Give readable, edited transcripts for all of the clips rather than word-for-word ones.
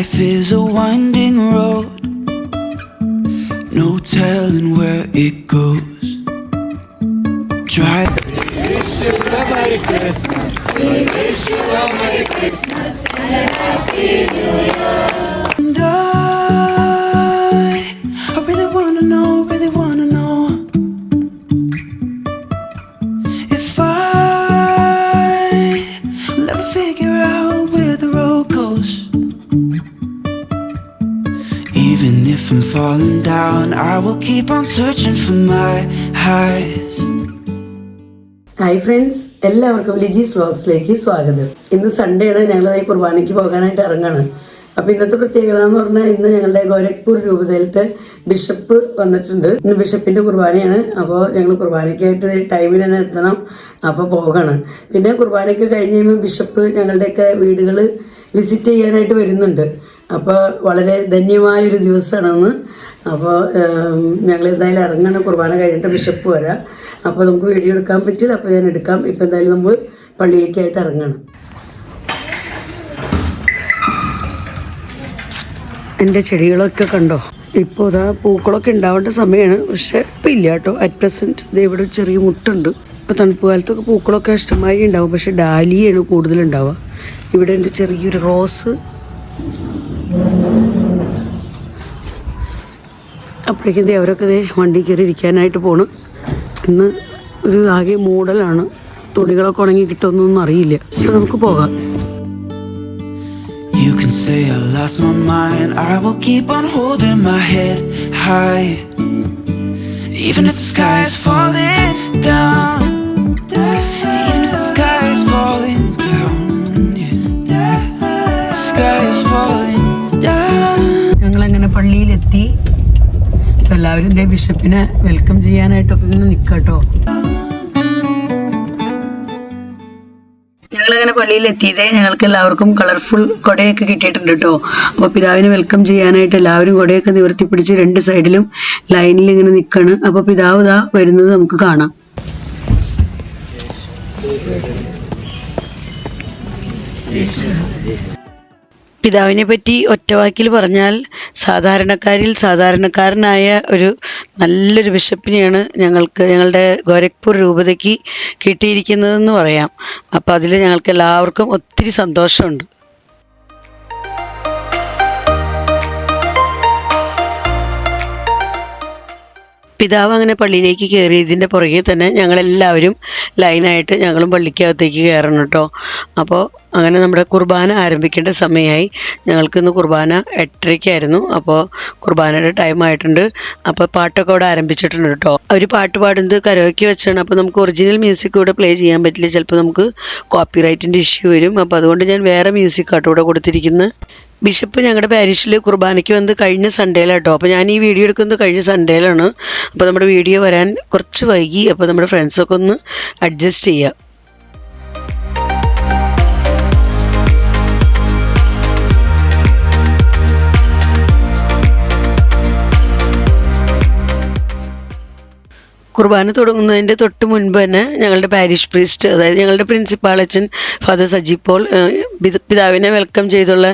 Life is a winding road, no telling where it goes. Drive. We wish you a Merry Christmas. We wish you a Merry Christmas and a Happy New Year. And I really wanna know if I will ever figure out where the road goes. Even if I'm falling down, I will keep on searching for my highs. Hi friends, എല്ലാവർക്കും ലിജീസ് വ്ളോഗ്സിലേക്ക് സ്വാഗതം. ഇന്ന് Sunday ആണ്, ഞങ്ങൾ കുർബാനയ്ക്ക് പോകാനായിട്ട് ഇറങ്ങാണ്. അപ്പോൾ ഇന്നത്തെ പ്രത്യേകത എന്ന് പറഞ്ഞാൽ ഇന്ന് ഞങ്ങളുടെ ഗോരഖ്പൂർ രൂപതയിലത്തെ ബിഷപ്പ് വന്നിട്ടുണ്ട്. ഇന്ന് ബിഷപ്പിൻ്റെ കുർബാനയാണ്. അപ്പോൾ ഞങ്ങൾ കുർബാനയ്ക്കായിട്ട് ടൈമിന് തന്നെ എത്തണം. അപ്പോൾ പോകണം. പിന്നെ കുർബാനയ്ക്ക് കഴിഞ്ഞ് കഴിയുമ്പോൾ ബിഷപ്പ് ഞങ്ങളുടെയൊക്കെ വീടുകൾ വിസിറ്റ് ചെയ്യാനായിട്ട് വരുന്നുണ്ട്. അപ്പോൾ വളരെ ധന്യമായൊരു ദിവസമാണെന്ന്. അപ്പോൾ ഞങ്ങൾ എന്തായാലും ഇറങ്ങണം. കുർബാന കഴിഞ്ഞിട്ട് ബിഷപ്പ് വരാം. അപ്പോൾ നമുക്ക് വീഡിയോ എടുക്കാൻ പറ്റില്ല. അപ്പോൾ ഞാൻ എടുക്കാം. ഇപ്പോൾ എന്തായാലും നമ്മൾ പള്ളിയിലേക്കായിട്ട് ഇറങ്ങണം. എൻ്റെ ചെടികളൊക്കെ കണ്ടോ? ഇപ്പോൾ ഇതാ പൂക്കളൊക്കെ ഉണ്ടാവേണ്ട സമയമാണ്, പക്ഷെ ഇപ്പം ഇല്ല കേട്ടോ. അറ്റ് പ്രസൻറ്റ് ഇത് ഇവിടെ ചെറിയ മുട്ടുണ്ട്. ഇപ്പോൾ തണുപ്പ് കാലത്തൊക്കെ പൂക്കളൊക്കെ ഇഷ്ടമായി ഉണ്ടാവും, പക്ഷെ ഡാലിയാണ് കൂടുതലുണ്ടാവുക. ഇവിടെ എൻ്റെ ചെറിയൊരു റോസ്. അപ്പോഴേക്കും അവരൊക്കെ വണ്ടി കയറി ഇരിക്കാനായിട്ട് പോണ്. ഇന്ന് ഒരു ആകെ മൂടലാണ്. തുണികളൊക്കെ ഉണങ്ങി കിട്ടുമെന്നൊന്നും അറിയില്ല. അപ്പോൾ നമുക്ക് പോകാം. You can say I lost my mind, I will keep on holding my head high, even if the sky is falling down, even if the sky is falling down, the sky is falling down. ഞങ്ങളങ്ങനെ പള്ളിയിലെത്തി. എല്ലാവരും ഇതേ ബിഷപ്പിനെ welcome ചെയ്യാനായിട്ടൊക്കെ ഇങ്ങനെ നിൽക്കാട്ടോ. ഞങ്ങളങ്ങനെ പള്ളിയിലെത്തിയതേ ഞങ്ങൾക്ക് എല്ലാവർക്കും colourful കൊടയൊക്കെ കിട്ടിയിട്ടുണ്ട് കേട്ടോ. അപ്പോൾ പിതാവിനെ വെൽക്കം ചെയ്യാനായിട്ട് എല്ലാവരും കൊടയൊക്കെ നിവർത്തി പിടിച്ച് രണ്ട് സൈഡിലും ലൈനിൽ ഇങ്ങനെ നിൽക്കാണ്. അപ്പോൾ പിതാവ് ഇതാ വരുന്നത് നമുക്ക് കാണാം. പിതാവിനെ പറ്റി ഒറ്റവാക്കിൽ പറഞ്ഞാൽ സാധാരണക്കാരിൽ സാധാരണക്കാരനായ ഒരു നല്ലൊരു ബിഷപ്പിനെയാണ് ഞങ്ങളുടെ ഗോരഖ്പൂർ രൂപതയ്ക്ക് കിട്ടിയിരിക്കുന്നതെന്ന് പറയാം. അപ്പോൾ അതിൽ ഞങ്ങൾക്ക് എല്ലാവർക്കും ഒത്തിരി സന്തോഷമുണ്ട്. പിതാവ് അങ്ങനെ പള്ളിയിലേക്ക് കയറിയതിൻ്റെ പുറകെ തന്നെ ഞങ്ങളെല്ലാവരും ലൈനായിട്ട് ഞങ്ങളും പള്ളിക്കകത്തേക്ക് കയറണം കേട്ടോ. അപ്പോൾ അങ്ങനെ നമ്മുടെ കുർബാന ആരംഭിക്കേണ്ട സമയമായി. ഞങ്ങൾക്കിന്ന് കുർബാന 8:30-ക്കായിരുന്നു. അപ്പോൾ കുർബാനയുടെ ടൈം ആയിട്ടുണ്ട്. അപ്പോൾ പാട്ടൊക്കെ അവിടെ ആരംഭിച്ചിട്ടുണ്ട് കേട്ടോ. അവർ പാട്ട് പാടുന്നത് കരോക്കെ വെച്ചാണ്. അപ്പോൾ നമുക്ക് ഒറിജിനൽ മ്യൂസിക് ഇവിടെ പ്ലേ ചെയ്യാൻ പറ്റില്ല. ചിലപ്പോൾ നമുക്ക് കോപ്പിറൈറ്റിൻ്റെ ഇഷ്യൂ വരും. അപ്പോൾ അതുകൊണ്ട് ഞാൻ വേറെ മ്യൂസിക്കാട്ടോ ഇവിടെ കൊടുത്തിരിക്കുന്നത്. ബിഷപ്പ് ഞങ്ങളുടെ പാരിഷിൽ കുർബാനയ്ക്ക് വന്ന് കഴിഞ്ഞ സൺഡേയിലാണ് കേട്ടോ. അപ്പോൾ ഞാൻ ഈ വീഡിയോ എടുക്കുന്നത് കഴിഞ്ഞ സൺഡേയിലാണ്. അപ്പോൾ നമ്മുടെ വീഡിയോ വരാൻ കുറച്ച് വൈകി. അപ്പോൾ നമ്മുടെ ഫ്രണ്ട്സൊക്കെ ഒന്ന് അഡ്ജസ്റ്റ് ചെയ്യുക. കുർബാന തുടങ്ങുന്നതിൻ്റെ തൊട്ട് മുൻപ് തന്നെ ഞങ്ങളുടെ പാരിഷ് പ്രീസ്റ്റ്, അതായത് ഞങ്ങളുടെ പ്രിൻസിപ്പാൾ അച്ഛൻ ഫാദർ സജി പോൾ പിതാവിനെ വെൽക്കം ചെയ്തുള്ള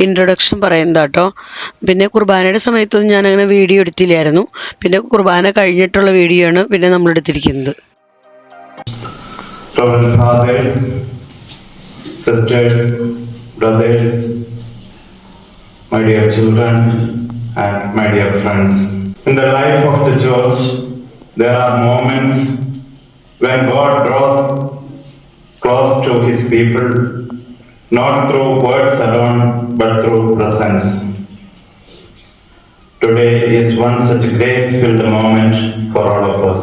ഇൻട്രൊഡക്ഷൻ പറയുന്നത് കേട്ടോ. പിന്നെ കുർബാനയുടെ സമയത്തൊന്നും ഞാൻ അങ്ങനെ വീഡിയോ എടുത്തില്ലായിരുന്നു. പിന്നെ കുർബാന കഴിഞ്ഞിട്ടുള്ള വീഡിയോ ആണ് പിന്നെ നമ്മൾ എടുത്തിരിക്കുന്നത്. Sisters, brothers, my dear children and my dear friends, in the life of the church there are moments when God draws close to his people, not through words alone but through presence. Today is one such grace-filled moment for all of us.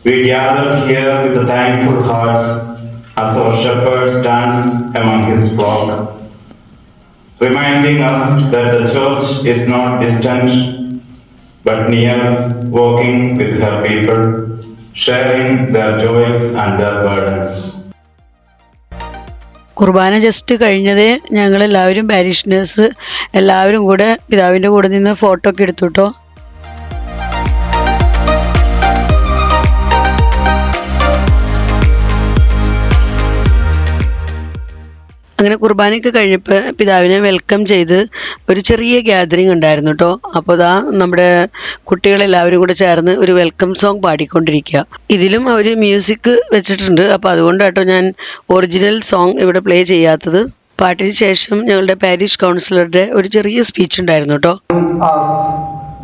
We gather here with thankful hearts as our shepherd stands among his flock, reminding us that the church is not distant but near, walking with her people, sharing their joys and their burdens. കുർബാന just കഴിഞ്ഞതേ ഞങ്ങളെല്ലാവരും പാരിഷ്നേഴ്സ് എല്ലാവരും കൂടെ പിതാവിൻ്റെ കൂടെ നിന്ന് photo ഒക്കെ എടുത്തു കേട്ടോ. അങ്ങനെ കുർബാനയൊക്കെ കഴിഞ്ഞപ്പോൾ പിതാവിനെ വെൽക്കം ചെയ്ത് ഒരു ചെറിയ ഗ്യാതറിങ് ഉണ്ടായിരുന്നു കേട്ടോ. അപ്പോൾ ദാ നമ്മുടെ കുട്ടികളെല്ലാവരും കൂടെ ചേർന്ന് ഒരു വെൽക്കം സോങ് പാടിക്കൊണ്ടിരിക്കുക. ഇതിലും അവർ മ്യൂസിക് വെച്ചിട്ടുണ്ട്. അപ്പോൾ അതുകൊണ്ടാട്ടോ ഞാൻ ഒറിജിനൽ സോങ് ഇവിടെ പ്ലേ ചെയ്യാത്തത്. പാട്ടിന് ശേഷം ഞങ്ങളുടെ പാരിഷ് കൗൺസിലറുടെ ഒരു ചെറിയ സ്പീച്ച് ഉണ്ടായിരുന്നു കേട്ടോ.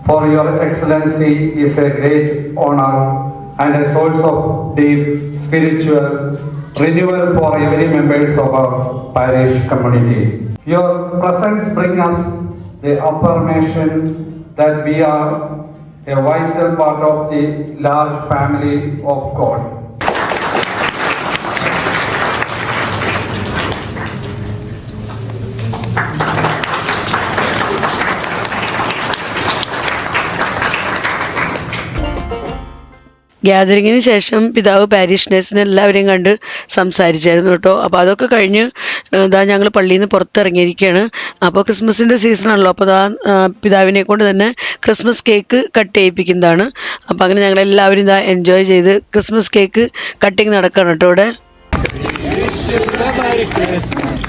For your excellency is a great honor and a source of deep spiritual renewal for every members of our parish community. Your presence brings us the affirmation that we are a vital part of the large family of God. ഗ്യാതറിങ്ങിന് ശേഷം പിതാവ് പാരീഷ്നേഴ്സിനെ എല്ലാവരെയും കണ്ട് സംസാരിച്ചായിരുന്നു കേട്ടോ. അപ്പോൾ അതൊക്കെ കഴിഞ്ഞ് ഇതാ ഞങ്ങൾ പള്ളിയിൽ നിന്ന് പുറത്തിറങ്ങിയിരിക്കുകയാണ്. അപ്പോൾ ക്രിസ്മസിൻ്റെ സീസണാണല്ലോ. അപ്പോൾ പിതാവിനെ കൊണ്ട് തന്നെ ക്രിസ്മസ് കേക്ക് കട്ട് ചെയ്യിപ്പിക്കുന്നതാണ്. അപ്പോൾ അങ്ങനെ ഞങ്ങളെല്ലാവരും ഇതാ എൻജോയ് ചെയ്ത് ക്രിസ്മസ് കേക്ക് കട്ടിങ് നടക്കുകയാണ് കേട്ടോ ഇവിടെ. We wish you a Merry Christmas.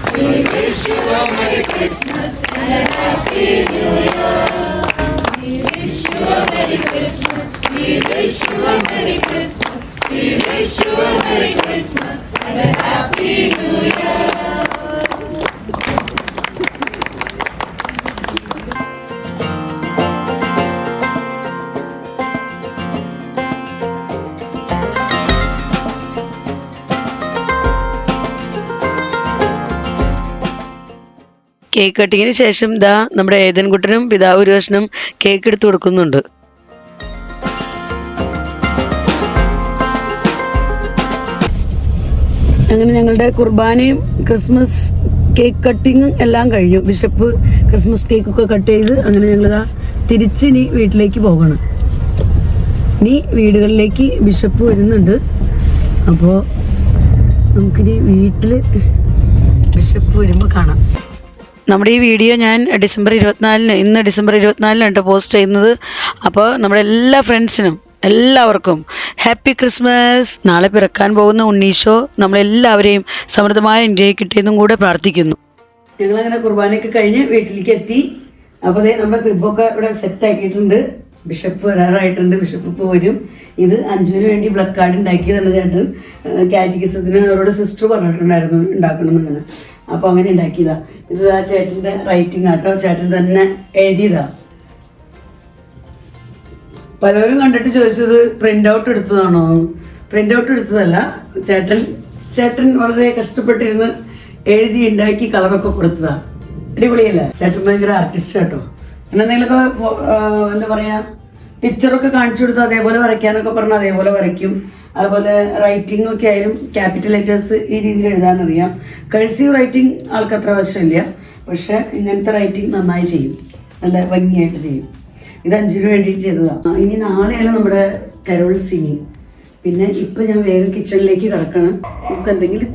We wish you a Merry Christmas and a Happy New Year. Cake കട്ടിങ്ങിന് ശേഷം ഇതാ നമ്മുടെ ഏതൻകുട്ടനും പിതാവ് ഒരു കഷ്ണം കേക്ക് എടുത്ത് കൊടുക്കുന്നുണ്ട്. അങ്ങനെ ഞങ്ങളുടെ കുർബാനയും ക്രിസ്മസ് കേക്ക് കട്ടിങ്ങും എല്ലാം കഴിഞ്ഞു. ബിഷപ്പ് ക്രിസ്മസ് കേക്കൊക്കെ കട്ട് ചെയ്ത് അങ്ങനെ ഞങ്ങളിതാ തിരിച്ച് ഇനി വീട്ടിലേക്ക് പോകണം. ഇനി വീടുകളിലേക്ക് ബിഷപ്പ് വരുന്നുണ്ട്. അപ്പോൾ നമുക്കിനി വീട്ടിൽ ബിഷപ്പ് വരുമ്പോൾ കാണാം. നമ്മുടെ ഈ വീഡിയോ ഞാൻ ഡിസംബർ 24-ന് പോസ്റ്റ് ചെയ്യുന്നത്. അപ്പോൾ നമ്മുടെ എല്ലാ ഫ്രണ്ട്സിനും എല്ലാവർക്കും ഹാപ്പി ക്രിസ്മസ്. നാളെ പിറക്കാൻ പോകുന്ന ഉണ്ണീശോ നമ്മളെല്ലാവരെയും സമൃദ്ധമായ അനുഗ്രഹിക്കട്ടെന്നും കൂടെ പ്രാർത്ഥിക്കുന്നു. ഞങ്ങളങ്ങനെ കുർബാനയൊക്കെ കഴിഞ്ഞ് വീട്ടിലേക്ക് എത്തി. അപ്പോൾ അതേ നമ്മുടെ ക്രിബൊക്കെ ഇവിടെ സെറ്റ് ആക്കിയിട്ടുണ്ട്. ബിഷപ്പ് വരാറായിട്ടുണ്ട്. ബിഷപ്പ് ഇപ്പോൾ വരും. ഇത് അഞ്ജുവിന് വേണ്ടി ബ്ലക്ക് കാർഡ് ഉണ്ടാക്കിയതല്ല ചേട്ടൻ. കാറ്റഗിസത്തിന് അവരോട് സിസ്റ്റർ പറഞ്ഞിട്ടുണ്ടായിരുന്നു ഉണ്ടാക്കണമെന്ന്. അപ്പോൾ അങ്ങനെ ഉണ്ടാക്കിയതാ. ഇത് ആ ചേട്ടൻ്റെ റൈറ്റിംഗ് ആട്ടോ. ചേട്ടൻ തന്നെ എഴുതിയതാ. പലരും കണ്ടിട്ട് ചോദിച്ചത് പ്രിൻ്റ് ഔട്ട് എടുത്തതാണോ? പ്രിൻ്റ് ഔട്ട് എടുത്തതല്ല. ചേട്ടൻ വളരെ കഷ്ടപ്പെട്ടിരുന്ന് എഴുതി ഉണ്ടാക്കി കളറൊക്കെ കൊടുത്തതാ. അടിപൊളിയല്ല? ചേട്ടൻ ഭയങ്കര ആർട്ടിസ്റ്റ് കേട്ടോ. പിന്നെ എന്തെങ്കിലുമൊക്കെ എന്താ പറയുക, പിക്ചറൊക്കെ കാണിച്ചു കൊടുത്താൽ അതേപോലെ വരയ്ക്കാനൊക്കെ പറഞ്ഞാൽ അതേപോലെ വരയ്ക്കും. അതുപോലെ റൈറ്റിംഗ് ഒക്കെ ആയാലും ക്യാപിറ്റൽ ലെറ്റേഴ്സ് ഈ രീതിയിൽ എഴുതാനറിയാം. Cursive writing ആൾക്കത്ര വശമില്ല. പക്ഷെ ഇങ്ങനത്തെ റൈറ്റിംഗ് നന്നായി ചെയ്യും. നല്ല ഭംഗിയായിട്ട് ചെയ്യും. ഇത് അഞ്ജുവിന് വേണ്ടിയിട്ട് ചെയ്തതാണ്. ഇനി നാളെയാണ് നമ്മുടെ കരോൾ സിംഗിങ്. പിന്നെ ഇപ്പം ഞാൻ വേഗം കിച്ചണിലേക്ക് കിടക്കണം. നമുക്ക് എന്തെങ്കിലും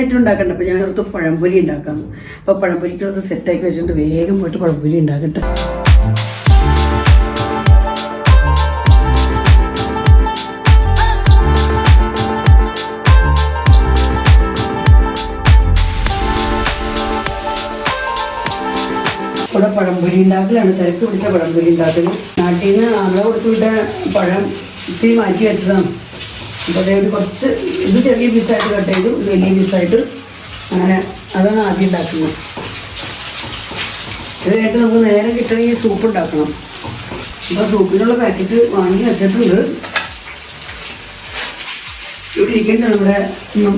ഐറ്റം ഉണ്ടാക്കണ്ട. അപ്പോൾ ഞാൻ അടുത്ത് പഴംപൊരി ഉണ്ടാക്കാം. അപ്പോൾ പഴംപൊരിക്കുള്ളത് സെറ്റാക്കി വെച്ചിട്ട് വേഗം പോയിട്ട് പഴംപൊരി ഉണ്ടാക്കട്ടെ. ഇവിടെ പഴംപൊരി ഉണ്ടാക്കലാണ്. തിരക്ക് പിടിച്ച പഴംപൊരി ഉണ്ടാക്കൽ. നാട്ടിൽ നിന്ന് നമ്മളെ കൊടുത്തുവിട്ട പഴം ഇത്തിരി മാറ്റി വെച്ചതാണ്. അപ്പോൾ അതായത് കുറച്ച് ഇത് ചെറിയ പീസായിട്ട് കട്ട് ചെയ്തു, ഇത് വലിയ പീസായിട്ട്. അങ്ങനെ അതാണ് ആദ്യം ഉണ്ടാക്കുന്നത്. ഇത് കഴിഞ്ഞിട്ട് നമുക്ക് നേരെ കിട്ടണമെങ്കിൽ സൂപ്പ് ഉണ്ടാക്കണം. അപ്പോൾ സൂപ്പിനുള്ള പാക്കറ്റ് വാങ്ങി വെച്ചിട്ടുണ്ട്. ഇവിടെ ഇരിക്കുന്നുണ്ട് നമ്മുടെ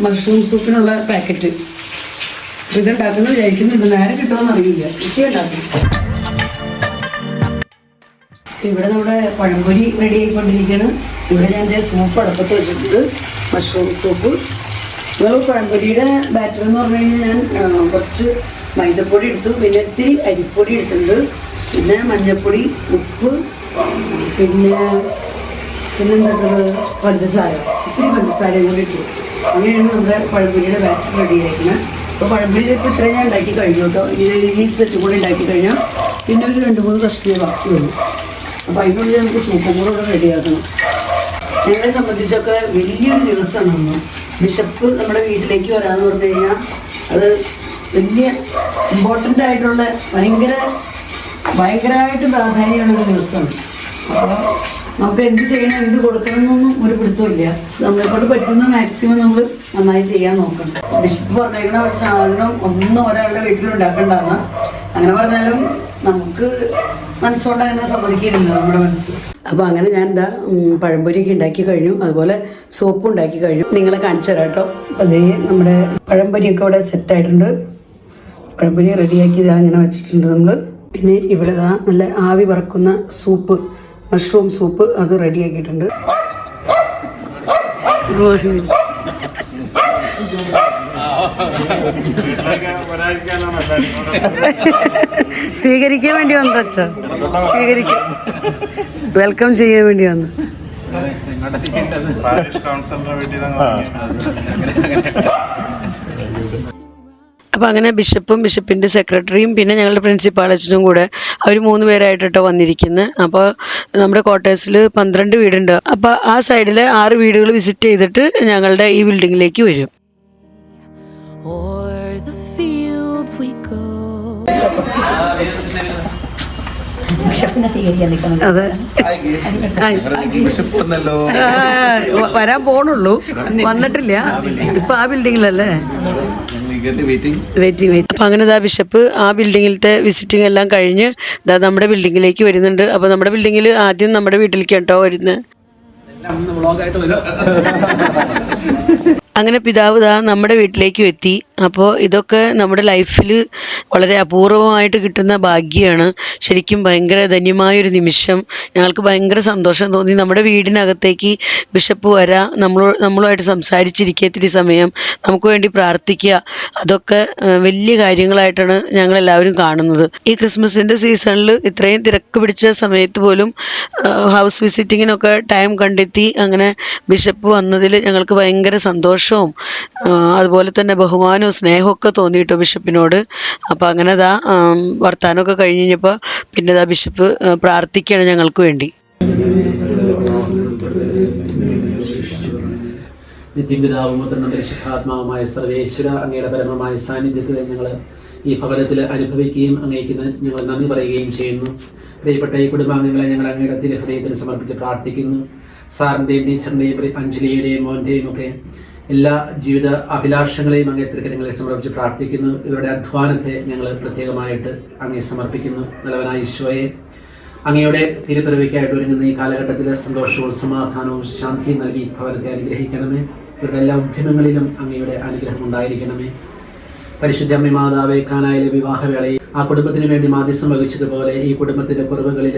മഷ്റൂം സൂപ്പിനുള്ള പാക്കറ്റ്. ഇതുണ്ടാക്കുന്നത് വിചാരിക്കുന്നുണ്ട്. നേരെ കിട്ടുമെന്ന് അറിയില്ല. ഇത്തിരി ഉണ്ടാക്കണം. ഇവിടെ നമ്മുടെ പഴംപൊരി റെഡി ആയിക്കൊണ്ടിരിക്കുകയാണ്. ഇവിടെ ഞാൻ എൻ്റെ സൂപ്പ് അടുപ്പത്ത് വെച്ചിട്ടുണ്ട്, മഷ്റൂം സൂപ്പ്. നമ്മൾ പഴംപൊരിയുടെ ബാറ്റർ എന്ന് പറഞ്ഞു കഴിഞ്ഞാൽ ഞാൻ കുറച്ച് മൈദപ്പൊടി എടുത്തു, പിന്നെ ഇത്തിരി അരിപ്പൊടി എടുത്തിട്ടുണ്ട്, പിന്നെ മഞ്ഞൾപ്പൊടി, ഉപ്പ്, പിന്നെന്താക്കുന്നത് പഞ്ചസാര, ഇത്തിരി പഞ്ചസാരയും കൂടി ഇട്ടു. അങ്ങനെയാണ് നമ്മുടെ പഴംപൊരിയുടെ ബാറ്റർ റെഡി ആയിരിക്കുന്നത്. അപ്പോൾ പഴംപൊരി ഇപ്പോൾ ഇത്രയും ഞാൻ ഉണ്ടാക്കി കഴിഞ്ഞു കേട്ടോ. ഈ സെറ്റ് കൂടി ഉണ്ടാക്കി കഴിഞ്ഞാൽ പിന്നെ ഒരു 2-3 കഷ്ണമേ ബാക്കി വരും. അപ്പോൾ അതിനുള്ളിൽ നമുക്ക് സൂപ്പും കൂടെ ഇവിടെ റെഡിയാക്കണം. ഞങ്ങളെ സംബന്ധിച്ചൊക്കെ വലിയൊരു ദിവസമാണ്. ബിഷപ്പ് നമ്മുടെ വീട്ടിലേക്ക് വരാമെന്ന് പറഞ്ഞു കഴിഞ്ഞാൽ അത് വലിയ ഇമ്പോർട്ടൻ്റ് ആയിട്ടുള്ള ഭയങ്കരമായിട്ട് പ്രാധാന്യമുള്ളൊരു ദിവസമാണ്. അപ്പോൾ നമുക്ക് എന്ത് ചെയ്യണം, എന്ത് കൊടുക്കണമെന്നൊന്നും ഒരു പിടുത്തമില്ല. നമ്മളെക്കൊണ്ട് പറ്റുന്ന മാക്സിമം നമ്മൾ നന്നായി ചെയ്യാൻ നോക്കണം. ബിഷപ്പ് പറഞ്ഞേക്കണ ഒരു സാധനം ഒന്നും ഒരാളുടെ വീട്ടിലുണ്ടാക്കണ്ടെന്ന് അങ്ങനെ പറഞ്ഞാലും നമുക്ക് മനസ്സുകൊണ്ട് അങ്ങനെ സമ്മതിക്കുന്നില്ല നമ്മുടെ മനസ്സ്. അപ്പോൾ അങ്ങനെ ഞാൻ എന്താ പഴംപൊരിയൊക്കെ ഉണ്ടാക്കി കഴിഞ്ഞു, അതുപോലെ സോപ്പും ഉണ്ടാക്കി കഴിഞ്ഞു. നിങ്ങളെ കാണിച്ചു തരാം കേട്ടോ. അതേ നമ്മുടെ പഴംപൊരിയൊക്കെ ഇവിടെ സെറ്റായിട്ടുണ്ട്. പഴംപൊരി റെഡിയാക്കി ഇതാ ഇങ്ങനെ വെച്ചിട്ടുണ്ട് നമ്മൾ. പിന്നെ ഇവിടെ ഇതാ നല്ല ആവി പറക്കുന്ന സൂപ്പ്, മഷ്റൂം സൂപ്പ്, അത് റെഡിയാക്കിയിട്ടുണ്ട്. സ്വീകരിക്കാൻ വേണ്ടി വന്നു അച്ഛാ, വെൽക്കം ചെയ്യാൻ വേണ്ടി വന്നു. അപ്പോൾ അങ്ങനെ ബിഷപ്പിൻ്റെ സെക്രട്ടറിയും പിന്നെ ഞങ്ങളുടെ പ്രിൻസിപ്പാൾ അച്ഛനും കൂടെ അവർ 3 പേരായിട്ടോ വന്നിരിക്കുന്നത്. അപ്പോൾ നമ്മുടെ ക്വാർട്ടേഴ്സിൽ 12 വീടുണ്ട്. അപ്പോൾ ആ സൈഡിലെ 6 വീടുകൾ വിസിറ്റ് ചെയ്തിട്ട് ഞങ്ങളുടെ ഈ ബിൽഡിങ്ങിലേക്ക് വരും. അതെ, വരാൻ പോണുള്ളൂ, വന്നിട്ടില്ല. ഇപ്പൊ ആ ബിൽഡിങ്ങിലല്ലേ വെയിറ്റിംഗ്. അപ്പൊ അങ്ങനെ ബിഷപ്പ് ആ ബിൽഡിങ്ങിലത്തെ വിസിറ്റിംഗ് എല്ലാം കഴിഞ്ഞ് നമ്മുടെ ബിൽഡിങ്ങിലേക്ക് വരുന്നുണ്ട്. അപ്പൊ നമ്മുടെ ബിൽഡിങ്ങിൽ ആദ്യം നമ്മുടെ വീട്ടിലേക്ക് കേട്ടോ വരുന്നത്. അങ്ങനെ പിതാവ് നമ്മുടെ വീട്ടിലേക്കും എത്തി. അപ്പോൾ ഇതൊക്കെ നമ്മുടെ ലൈഫിൽ വളരെ അപൂർവമായിട്ട് കിട്ടുന്ന ഭാഗ്യമാണ്. ശരിക്കും ഭയങ്കര ധന്യമായൊരു നിമിഷം. ഞങ്ങൾക്ക് ഭയങ്കര സന്തോഷം തോന്നി. നമ്മുടെ വീടിനകത്തേക്ക് ബിഷപ്പ് വരാം, നമ്മളുമായിട്ട് സംസാരിച്ചിരിക്കുക, ഇത്തിരി സമയം നമുക്ക് വേണ്ടി പ്രാർത്ഥിക്കുക, അതൊക്കെ വലിയ കാര്യങ്ങളായിട്ടാണ് ഞങ്ങളെല്ലാവരും കാണുന്നത്. ഈ ക്രിസ്മസിൻ്റെ സീസണിൽ ഇത്രയും തിരക്ക് പിടിച്ച സമയത്ത് പോലും ഹൗസ് വിസിറ്റിങ്ങിനൊക്കെ ടൈം കണ്ടെത്തി അങ്ങനെ ബിഷപ്പ് വന്നതിൽ ഞങ്ങൾക്ക് ഭയങ്കര സന്തോഷവും അതുപോലെ തന്നെ ബഹുമാനവും സ്നേഹമൊക്കെ തോന്നിയിട്ടു ബിഷപ്പിനോട്. അപ്പോൾ അങ്ങനെ വർത്താനമൊക്കെ കഴിഞ്ഞപ്പോൾ പിന്നെ ബിഷപ്പ് പ്രാർത്ഥിക്കുകയാണ് ഞങ്ങൾക്ക് വേണ്ടി. നിത്യപിതാവും പുത്രനും പരിശുദ്ധാത്മാവുമായ സർവേശ്വര, അങ്ങയുടെ പരമമായ സാന്നിധ്യത്തിൽ ഞങ്ങൾ ഈ ഭവനത്തിൽ അനുഭവിക്കുകയും അങ്ങേക്ക് ഞങ്ങൾ നന്ദി പറയുകയും ചെയ്യുന്നു. പ്രിയപ്പെട്ട ഈ കുടുംബാംഗങ്ങളെ ഞങ്ങൾ അങ്ങയുടെ തിരുഹൃദയത്തിന് സമർപ്പിച്ച് പ്രാർത്ഥിക്കുന്നു. സാറിൻ്റെയും ടീച്ചറിൻ്റെയും അഞ്ജലിയുടെയും മോൻ്റെയും ഒക്കെ എല്ലാ ജീവിത അഭിലാഷങ്ങളെയും അങ്ങേ തിരുക്കരങ്ങളെ സമർപ്പിച്ച് പ്രാർത്ഥിക്കുന്നു. ഇവരുടെ അധ്വാനത്തെ ഞങ്ങൾ പ്രത്യേകമായിട്ട് അങ്ങേ സമർപ്പിക്കുന്നു. നല്ലവനായ ഈശോയെ, അങ്ങയുടെ തിരുപ്പിറവിക്കായിട്ട് ഒരുങ്ങുന്ന ഈ കാലഘട്ടത്തിൽ സന്തോഷവും സമാധാനവും ശാന്തിയും നൽകി ഭവനത്തെ അനുഗ്രഹിക്കണമേ. ഇവരുടെ എല്ലാ ഉദ്യമങ്ങളിലും അങ്ങയുടെ അനുഗ്രഹം ഉണ്ടായിരിക്കണമേ. പരിശുദ്ധ അമ്മ മാതാവേ, കാനായിലെ വിവാഹവേളയിൽ ആ കുടുംബത്തിന് വേണ്ടി മാധ്യസ്ഥം വഹിച്ചതുപോലെ ഈ കുടുംബത്തിൻ്റെ കുറവുകളിൽ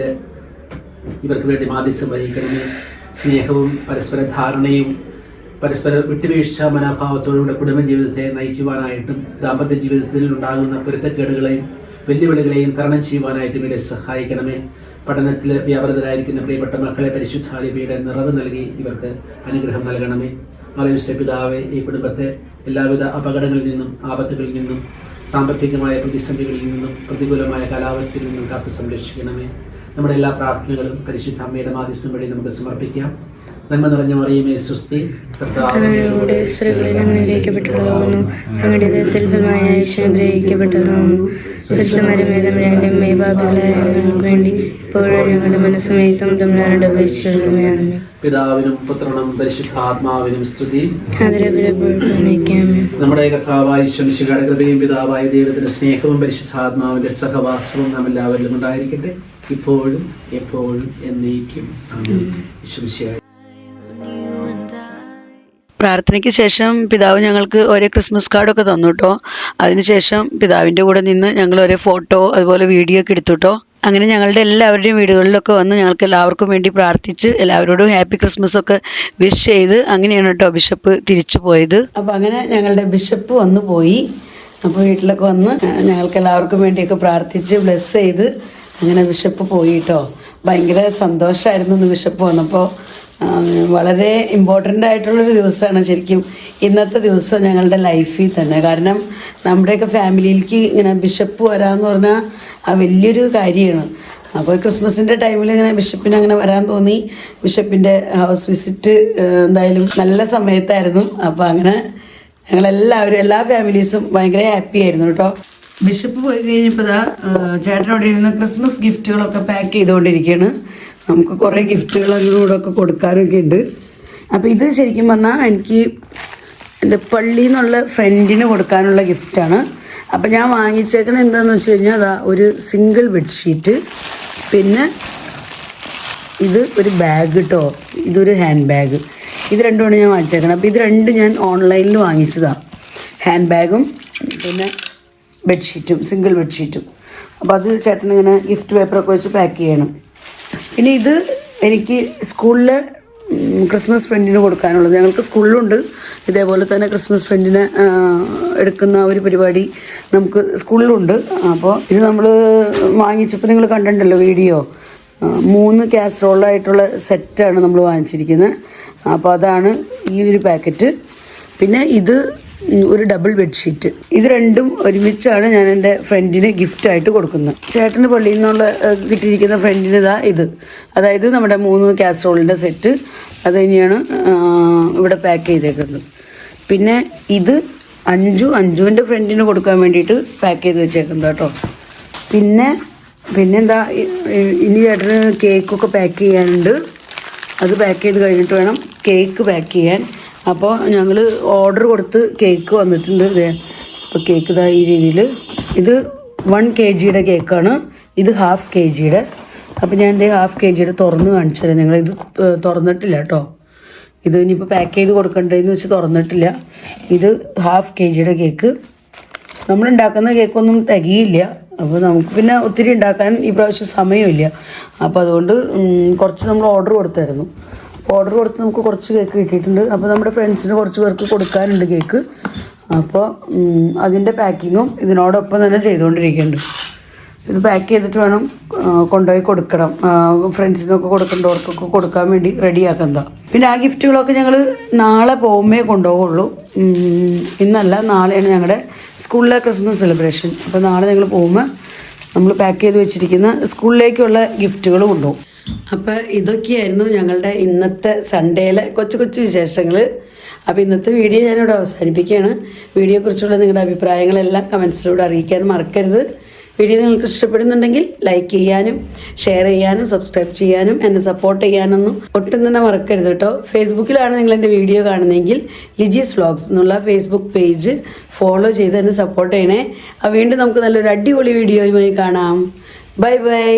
ഇവർക്ക് വേണ്ടി മാധ്യസ്ഥം വഹിക്കണമേ. സ്നേഹവും പരസ്പര ധാരണയും പരസ്പര വിട്ടുവീഴ്ച മനോഭാവത്തോടുകൂടെ കുടുംബജീവിതത്തെ നയിക്കുവാനായിട്ടും ദാമ്പത്യ ജീവിതത്തിൽ ഉണ്ടാകുന്ന പൊരുത്തക്കേടുകളെയും വെല്ലുവിളികളെയും തരണം ചെയ്യുവാനായിട്ടും ഇവരെ സഹായിക്കണമേ. പഠനത്തിൽ വ്യാപൃതരായിരിക്കുന്ന പ്രിയപ്പെട്ട മക്കളെ പരിശുദ്ധാലിയുടെ നിറവ് നൽകി ഇവർക്ക് അനുഗ്രഹം നൽകണമേ. ആലയുസ്യ പിതാവേ, ഈ കുടുംബത്തെ എല്ലാവിധ അപകടങ്ങളിൽ നിന്നും ആപത്തുകളിൽ നിന്നും സാമ്പത്തികമായ പ്രതിസന്ധികളിൽ നിന്നും പ്രതികൂലമായ കാലാവസ്ഥയിൽ നിന്നും കാത്തു സംരക്ഷിക്കണമേ. നമ്മുടെ എല്ലാ പ്രാർത്ഥനകളും പരിശുദ്ധ അമ്മയുടെ മാധ്യസ്ഥം വഴി നമുക്ക് സമർപ്പിക്കാം. നന്മ നിറഞ്ഞ മറിയമേ സ്വസ്തി, കർത്താവിനോടുകൂടെ സ്ത്രീകളിൽ അങ്ങ് അനുഗ്രഹിക്കപ്പെട്ടവളാകുന്നു, അങ്ങയുടെ ഉദരത്തിൽ ഫലമായ യേശു അനുഗ്രഹിക്കപ്പെട്ടവനാകുന്നു. പരിശുദ്ധമറിയമേ തമ്പുരാന്റെ അമ്മേ, പാപികളായ ഞങ്ങൾക്ക് വേണ്ടി ഇപ്പോഴും ഞങ്ങളുടെ മനസ്സമയത്തും തമ്പുരാനോട് അപേക്ഷിക്കണമേ. ആമേൻ. പിതാവിനും പുത്രനും പരിശുദ്ധാത്മാവിനും സ്തുതി. നമ്മുടെ കർത്താവായ ഈശോമിശിഹായുടെ കൃപയും പിതാവായ ദൈവത്തിന്റെ സ്നേഹവും പരിശുദ്ധാത്മാവിന്റെ സഹവാസവും നാം എല്ലാവരിലും ഉണ്ടായിരിക്കട്ടെ, ഇപ്പോഴും എപ്പോഴും എന്നേക്കും. ആമേൻ. ഈശോമിശിഹായ പ്രാർത്ഥനയ്ക്ക് ശേഷം പിതാവ് ഞങ്ങൾക്ക് ഒരേ ക്രിസ്മസ് കാർഡൊക്കെ തന്നു കേട്ടോ. അതിനുശേഷം പിതാവിൻ്റെ കൂടെ നിന്ന് ഞങ്ങൾ ഒരേ ഫോട്ടോ അതുപോലെ വീഡിയോ ഒക്കെ എടുത്തു കേട്ടോ. അങ്ങനെ ഞങ്ങളുടെ എല്ലാവരുടെയും വീടുകളിലൊക്കെ വന്ന് ഞങ്ങൾക്ക് എല്ലാവർക്കും വേണ്ടി പ്രാർത്ഥിച്ച് എല്ലാവരോടും ഹാപ്പി ക്രിസ്മസ് ഒക്കെ വിഷ് ചെയ്ത് അങ്ങനെയാണ് കേട്ടോ ബിഷപ്പ് തിരിച്ചു പോയത്. അപ്പോൾ അങ്ങനെ ഞങ്ങളുടെ ബിഷപ്പ് വന്നു പോയി. അപ്പോൾ വീട്ടിലൊക്കെ വന്ന് ഞങ്ങൾക്ക് എല്ലാവർക്കും വേണ്ടിയൊക്കെ പ്രാർത്ഥിച്ച് ബ്ലെസ് ചെയ്ത് അങ്ങനെ ബിഷപ്പ് പോയി കേട്ടോ. ഭയങ്കര സന്തോഷമായിരുന്നു ബിഷപ്പ് വന്നപ്പോൾ. വളരെ ഇമ്പോർട്ടൻ്റ് ആയിട്ടുള്ളൊരു ദിവസമാണ് ശരിക്കും ഇന്നത്തെ ദിവസം ഞങ്ങളുടെ ലൈഫിൽ തന്നെ. കാരണം നമ്മുടെയൊക്കെ ഫാമിലിയിലേക്ക് ഇങ്ങനെ ബിഷപ്പ് വരാമെന്ന് പറഞ്ഞാൽ വലിയൊരു കാര്യമാണ്. അപ്പോൾ ക്രിസ്മസിൻ്റെ ടൈമിൽ ഇങ്ങനെ ബിഷപ്പിന് അങ്ങനെ വരാൻ തോന്നി. ബിഷപ്പിൻ്റെ ഹൗസ് വിസിറ്റ് എന്തായാലും നല്ല സമയത്തായിരുന്നു. അപ്പോൾ അങ്ങനെ ഞങ്ങളെല്ലാവരും എല്ലാ ഫാമിലീസും ഭയങ്കര ഹാപ്പി ആയിരുന്നു കേട്ടോ. ബിഷപ്പ് പോയി കഴിഞ്ഞപ്പോൾ ചേട്ടനോട് ഇരുന്ന് ക്രിസ്മസ് ഗിഫ്റ്റുകളൊക്കെ പാക്ക് ചെയ്തുകൊണ്ടിരിക്കുകയാണ്. നമുക്ക് കുറേ ഗിഫ്റ്റുകളൊക്കെ കൊടുക്കാനൊക്കെ ഉണ്ട്. അപ്പോൾ ഇത് ശരിക്കും പറഞ്ഞാൽ എനിക്ക് എൻ്റെ പള്ളിയിൽ നിന്നുള്ള ഫ്രണ്ടിന് കൊടുക്കാനുള്ള ഗിഫ്റ്റാണ്. അപ്പോൾ ഞാൻ വാങ്ങിച്ചേക്കണത് എന്താണെന്ന് വെച്ച് കഴിഞ്ഞാൽ ഒരു സിംഗിൾ ബെഡ്ഷീറ്റ്, പിന്നെ ഇത് ഒരു ബാഗ് കേട്ടോ, ഇതൊരു ഹാൻഡ് ബാഗ്. ഇത് രണ്ടുമാണ് ഞാൻ വാങ്ങിച്ചേക്കണം. അപ്പോൾ ഇത് രണ്ടും ഞാൻ ഓൺലൈനിൽ വാങ്ങിച്ചതാണ്, ഹാൻഡ് ബാഗും പിന്നെ ബെഡ്ഷീറ്റും, സിംഗിൾ ബെഡ്ഷീറ്റും. അപ്പോൾ അത് ചേട്ടൻ ഇങ്ങനെ ഗിഫ്റ്റ് പേപ്പറൊക്കെ വെച്ച് പാക്ക് ചെയ്യണം. പിന്നെ ഇത് എനിക്ക് സ്കൂളിലെ ക്രിസ്മസ് ഫ്രണ്ടിന് കൊടുക്കാനുള്ളത്. ഞങ്ങൾക്ക് സ്കൂളിലുണ്ട് ഇതേപോലെ തന്നെ ക്രിസ്മസ് ഫ്രണ്ടിന് എടുക്കുന്ന ഒരു പരിപാടി നമുക്ക് സ്കൂളിലുണ്ട്. അപ്പോൾ ഇത് നമ്മൾ വാങ്ങിച്ചപ്പോൾ നിങ്ങൾ കണ്ടിട്ടുണ്ടല്ലോ വീഡിയോ, 3 കാസറോളായിട്ടുള്ള സെറ്റാണ് നമ്മൾ വാങ്ങിച്ചിരിക്കുന്നത്. അപ്പോൾ അതാണ് ഈ ഒരു പാക്കറ്റ്. പിന്നെ ഇത് ഒരു ഡബിൾ ബെഡ്ഷീറ്റ്. ഇത് രണ്ടും ഒരുമിച്ചാണ് ഞാൻ എൻ്റെ ഫ്രണ്ടിന് ഗിഫ്റ്റായിട്ട് കൊടുക്കുന്നത്. ചേട്ടന് പള്ളിയിൽ നിന്നുള്ള കിട്ടിയിരിക്കുന്ന ഫ്രണ്ടിന് ഇത്, അതായത് നമ്മുടെ 3 കാസറോളിൻ്റെ സെറ്റ്, അത് തന്നെയാണ് ഇവിടെ പാക്ക് ചെയ്തേക്കുന്നത്. പിന്നെ ഇത് അഞ്ജുവിൻ്റെ ഫ്രണ്ടിന് കൊടുക്കാൻ വേണ്ടിയിട്ട് പാക്ക് ചെയ്ത് വെച്ചേക്കുന്നത് കേട്ടോ. പിന്നെന്താ, ഇനി ചേട്ടന് കേക്കൊക്കെ പാക്ക് ചെയ്യാനുണ്ട്. അത് പാക്ക് ചെയ്ത് കഴിഞ്ഞിട്ട് വേണം കേക്ക് പാക്ക് ചെയ്യാൻ. അപ്പോൾ ഞങ്ങൾ ഓർഡർ കൊടുത്ത് കേക്ക് വന്നിട്ടുണ്ട്. അപ്പോൾ കേക്ക് ഈ രീതിയിൽ, ഇത് 1 kg കേക്കാണ്, ഇത് 1/2 kg. അപ്പോൾ ഞാൻ എൻ്റെ 1/2 kg തുറന്ന് കാണിച്ചു തരാം. ഞങ്ങളിത് തുറന്നിട്ടില്ല കേട്ടോ. ഇത് ഇനിയിപ്പോൾ പാക്ക് ചെയ്ത് കൊടുക്കണ്ടേന്ന് വെച്ച് തുറന്നിട്ടില്ല. ഇത് 1/2 kg കേക്ക്. നമ്മളുണ്ടാക്കുന്ന കേക്കൊന്നും തികയില്ല. അപ്പോൾ നമുക്ക് പിന്നെ ഒത്തിരി ഉണ്ടാക്കാൻ ഈ പ്രാവശ്യം സമയമില്ല. അപ്പോൾ അതുകൊണ്ട് കുറച്ച് നമ്മൾ ഓർഡർ കൊടുത്തായിരുന്നു. ഓർഡർ കൊടുത്ത് നമുക്ക് കുറച്ച് കേക്ക് കിട്ടിയിട്ടുണ്ട്. അപ്പോൾ നമ്മുടെ ഫ്രണ്ട്സിന് കുറച്ച് പേർക്ക് കൊടുക്കാനുണ്ട് കേക്ക്. അപ്പോൾ അതിൻ്റെ പാക്കിങ്ങും ഇതിനോടൊപ്പം തന്നെ ചെയ്തുകൊണ്ടിരിക്കുന്നുണ്ട്. ഇത് പാക്ക് ചെയ്തിട്ട് വേണം കൊണ്ടുപോയി കൊടുക്കണം. ഫ്രണ്ട്സിനൊക്കെ കൊടുക്കേണ്ടവർക്കൊക്കെ കൊടുക്കാൻ വേണ്ടി റെഡിയാക്കുന്നതാണ്. പിന്നെ ആ ഗിഫ്റ്റുകളൊക്കെ ഞങ്ങൾ നാളെ പോകുമ്പേ കൊണ്ടുപോകുള്ളൂ. ഇന്നല്ല, നാളെയാണ് ഞങ്ങളുടെ സ്കൂളിലെ ക്രിസ്മസ് സെലിബ്രേഷൻ. അപ്പോൾ നാളെ ഞങ്ങൾ പോകുമ്പോൾ നമ്മൾ പാക്ക് ചെയ്ത് വെച്ചിരിക്കുന്ന സ്കൂളിലേക്കുള്ള ഗിഫ്റ്റുകൾ കൊണ്ടുപോകും. അപ്പോൾ ഇതൊക്കെയായിരുന്നു ഞങ്ങളുടെ ഇന്നത്തെ സൺഡേയിലെ കൊച്ചു വിശേഷങ്ങൾ. അപ്പോൾ ഇന്നത്തെ വീഡിയോ ഞാനിവിടെ അവസാനിപ്പിക്കുകയാണ്. വീഡിയോയെക്കുറിച്ചുള്ള നിങ്ങളുടെ അഭിപ്രായങ്ങളെല്ലാം കമൻസിലൂടെ അറിയിക്കാൻ മറക്കരുത്. വീഡിയോ നിങ്ങൾക്ക് ഇഷ്ടപ്പെടുന്നുണ്ടെങ്കിൽ ലൈക്ക് ചെയ്യാനും ഷെയർ ചെയ്യാനും സബ്സ്ക്രൈബ് ചെയ്യാനും എന്നെ സപ്പോർട്ട് ചെയ്യാനൊന്നും ഒട്ടും തന്നെ മറക്കരുത് കേട്ടോ. ഫേസ്ബുക്കിലാണ് നിങ്ങൾ എൻ്റെ വീഡിയോ കാണുന്നതെങ്കിൽ ലിജീസ് വ്ളോഗ്സ് എന്നുള്ള ഫേസ്ബുക്ക് പേജ് ഫോളോ ചെയ്ത് എന്നെ സപ്പോർട്ട് ചെയ്യണേ. വീണ്ടും നമുക്ക് നല്ലൊരു അടിപൊളി വീഡിയോയുമായി കാണാം. Bye bye.